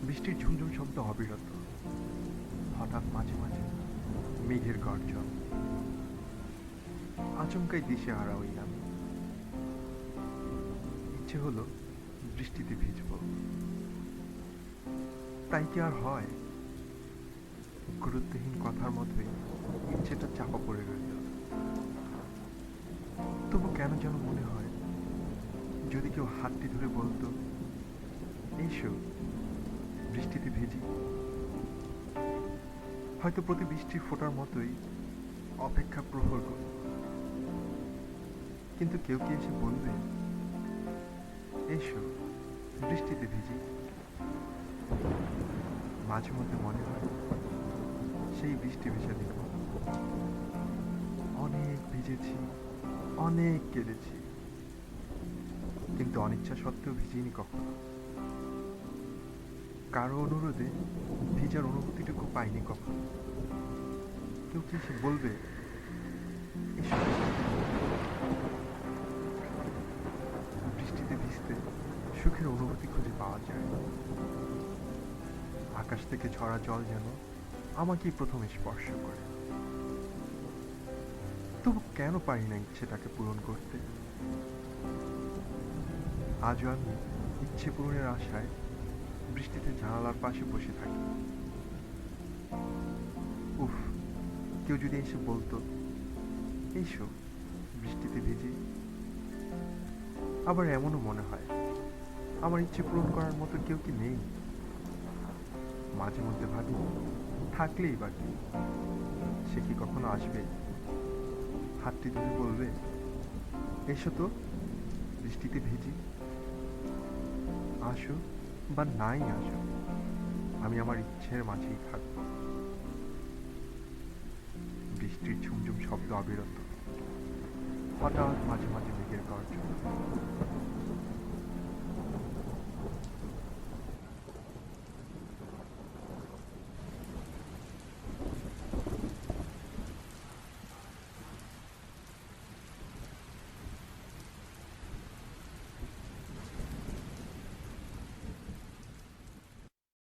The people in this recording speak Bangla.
বৃষ্টির ঝুমঝুম শব্দ অবিরত। হঠাৎ মাঝে মাঝে মেঘের গর্জন। আচমকাই দিশেহারা হই আমি। ইচ্ছে হলো বৃষ্টিতে ভিজব, তাই কি আর হয়? গুরুত্বহীন কথার মতোই ইচ্ছেটা চাপা পড়ে রইল। তবু কেন যেন মনে হয়, যদি কেউ হাতটি ধরে বলতো, এইসো বৃষ্টিতে ভিজি, হয়তো প্রতি বৃষ্টির ফোঁটার মতোই অপেক্ষা প্রহর করত। কিন্তু কেউ কি এসে বলবে, এসো বৃষ্টিতে ভিজি? মাঝে মধ্যে মনে হয়, সেই বৃষ্টি ভেজা দিন অনেক ভিজেছি, অনেক কেঁদেছি, কিন্তু অনিচ্ছা সত্ত্বেও ভিজিনি কখনো। কারো অনুরোধে ভিজার অনুভূতিটুকু পাইনি কখনো। কেউ কি এসে বলবে, এসো বৃষ্টিতে ভিজতে সুখের অনুভূতি খুঁজে পাওয়া যায়। আকাশ থেকে ঝরা জল যেন আমাকেই প্রথমে স্পর্শ করে। তবু কেন পারি না ইচ্ছেটাকে পূরণ করতে? আজও আমি ইচ্ছে পূরণের আশায় বৃষ্টিতে জানালার পাশে বসে থাকি। উফ, কেউ যদি এসে বলতো, এইসো বৃষ্টিতে ভিজি। আবার এমনও মনে হয়, আমার ইচ্ছে পূরণ করার মতো কেউ কি নেই? মাঝে মধ্যে ভাবি, থাকলেই বা কি, সে কি কখনো আসবে, হাতটি ধরে বলবে, এসো তো বৃষ্টিতে ভিজি? আসো বা নাই আসো, আমি আমার ইচ্ছের মাঝেই থাকবো। বৃষ্টির ঝুমঝুম শব্দ অবিরত। হঠাৎ মাঝে মাঝে মেঘের গর্জন।